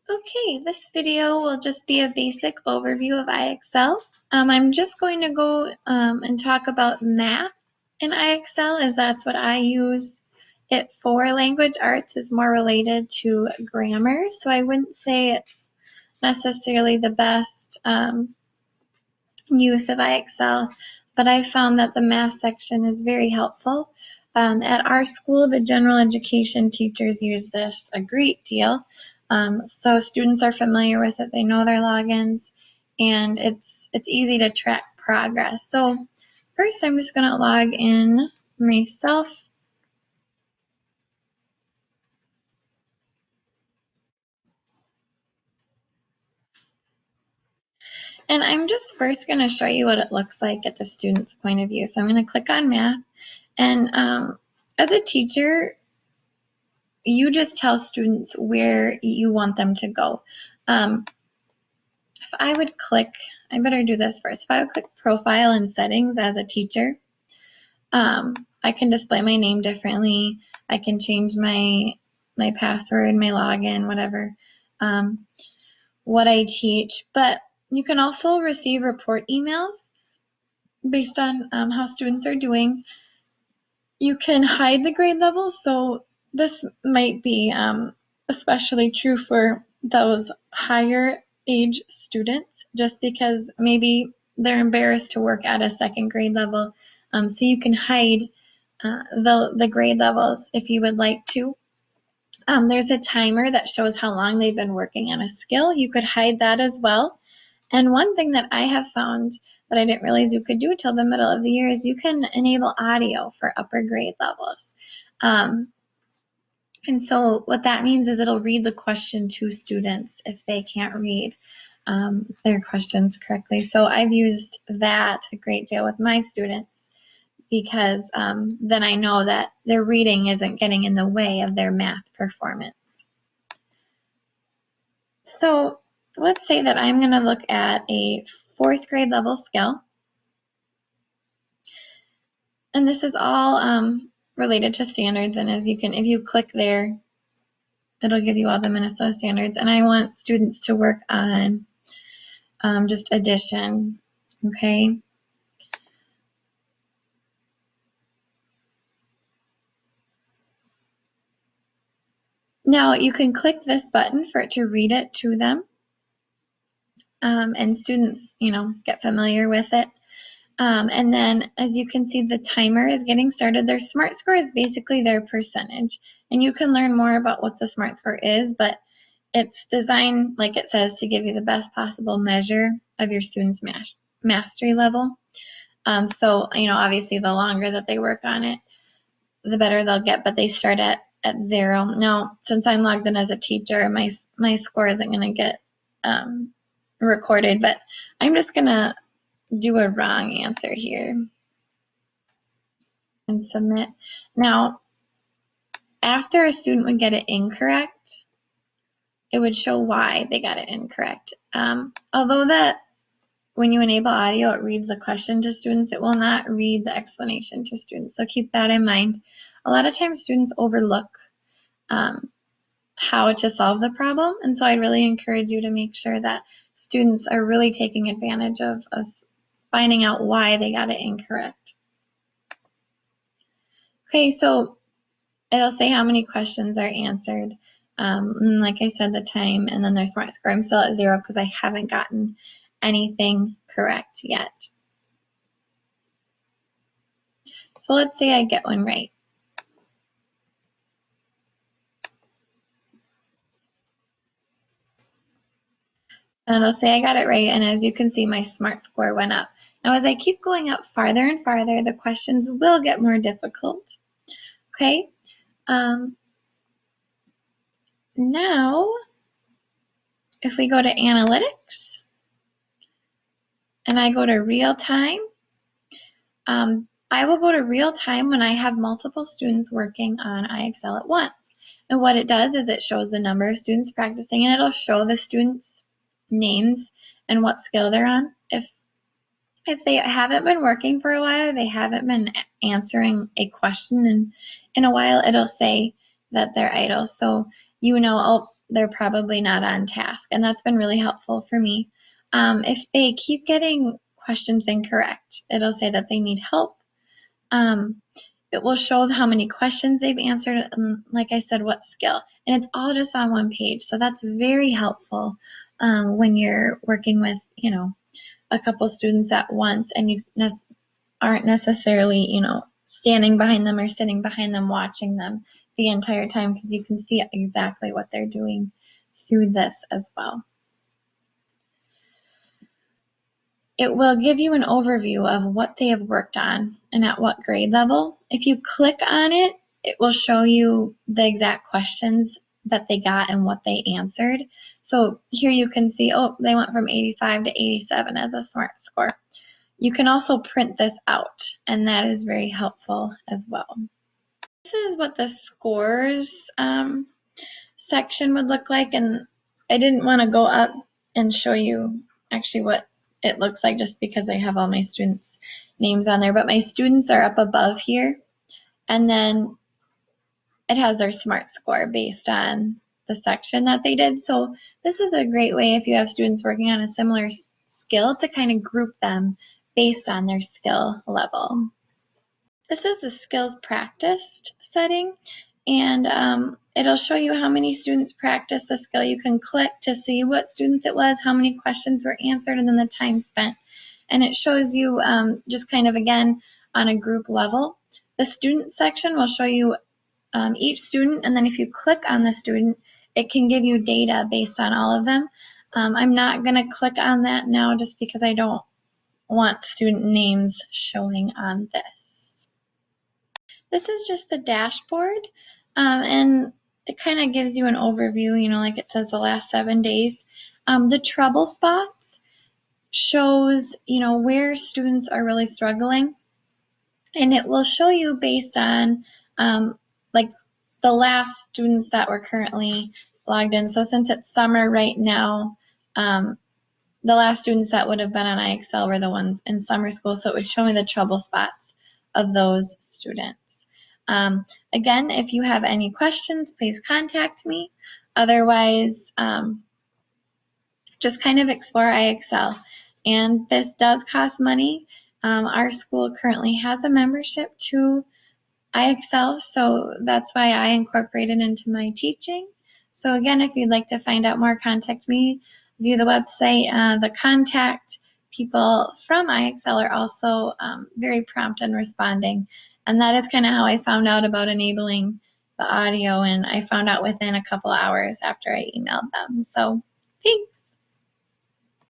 Okay, this video will just be a basic overview of IXL. I'm just going to go and talk about math in IXL, as that's what I use it for. Language arts is more related to grammar, so I wouldn't say it's necessarily the best use of IXL, but I found that the math section is very helpful. At our school, the general education teachers use this a great deal. So students are familiar with it, they know their logins, and it's easy to track progress. So first I'm just going to log in myself. And I'm just first going to show you what it looks like at the student's point of view. So I'm going to click on math. And as a teacher, you just tell students where you want them to go. If I would click, I better do this first. If I would click profile and settings as a teacher, I can display my name differently. I can change my password, my login, whatever, what I teach. But you can also receive report emails based on how students are doing. You can hide the grade levels, so this might be especially true for those higher age students, just because maybe they're embarrassed to work at a second grade level. So you can hide the grade levels if you would like to. There's a timer that shows how long they've been working on a skill. You could hide that as well. And one thing that I have found that I didn't realize you could do till the middle of the year is you can enable audio for upper grade levels. And so what that means is it'll read the question to students if they can't read their questions correctly. So I've used that a great deal with my students, because then I know that their reading isn't getting in the way of their math performance. So let's say that I'm going to look at a fourth grade level skill. And this is all related to standards. And as you can, if you click there, it'll give you all the Minnesota standards. And I want students to work on just addition, okay? Now you can click this button for it to read it to them. And students, get familiar with it. And then as you can see, the timer is getting started. Their SMART score is basically their percentage. And you can learn more about what the SMART score is, but it's designed, like it says, to give you the best possible measure of your student's mastery level. So, obviously the longer that they work on it, the better they'll get, but they start at 0. Now, since I'm logged in as a teacher, my score isn't going to get recorded, but I'm just going to do a wrong answer here and submit. Now, after a student would get it incorrect, it would show why they got it incorrect. Although that when you enable audio, it reads the question to students, it will not read the explanation to students. So keep that in mind. A lot of times students overlook how to solve the problem. And so I really encourage you to make sure that students are really taking advantage of us finding out why they got it incorrect. Okay, so it'll say how many questions are answered. And like I said, the time, and then their SMART score. I'm still at 0 because I haven't gotten anything correct yet. So let's say I get one right. And it'll say I got it right, and as you can see, my SMART score went up. Now, as I keep going up farther and farther, the questions will get more difficult. Okay. Now, if we go to analytics, and I go to real time, I will go to real time when I have multiple students working on IXL at once. And what it does is it shows the number of students practicing, and it'll show the students' names and what skill they're on. If they haven't been working for a while, they haven't been answering a question in a while, it'll say that they're idle. So, oh, they're probably not on task. And that's been really helpful for me. If they keep getting questions incorrect, it'll say that they need help. It will show how many questions they've answered, and like I said, what skill. And it's all just on one page. So that's very helpful when you're working with, a couple students at once and you aren't necessarily, standing behind them or sitting behind them watching them the entire time, because you can see exactly what they're doing through this as well. It will give you an overview of what they have worked on and at what grade level. If you click on it, it will show you the exact questions that they got and what they answered. So here you can see, they went from 85 to 87 as a SMART score. You can also print this out, and that is very helpful as well. This is what the scores section would look like, and I didn't want to go up and show you actually what it looks like just because I have all my students' names on there, but my students are up above here, and then it has their SMART score based on the section that they did. So this is a great way if you have students working on a similar skill to kind of group them based on their skill level. This is the skills practiced setting, and it'll show you how many students practice the skill. You can click to see what students it was, how many questions were answered, and then the time spent. And it shows you just kind of, again, on a group level. The student section will show you each student, and then if you click on the student, it can give you data based on all of them. I'm not going to click on that now just because I don't want student names showing on this. This is just the dashboard, and it kind of gives you an overview, like it says the last 7 days. The trouble spots shows, where students are really struggling, and it will show you based on like the last students that were currently logged in. So since it's summer right now, the last students that would have been on IXL were the ones in summer school, so it would show me the trouble spots of those students. Again, if you have any questions, please contact me. Otherwise, just kind of explore IXL. And this does cost money. Our school currently has a membership to IXL, so that's why I incorporated into my teaching. So again, if you'd like to find out more, contact me, view the website. The contact people from IXL are also very prompt in responding, and that is kind of how I found out about enabling the audio, and I found out within a couple hours after I emailed them. So thanks.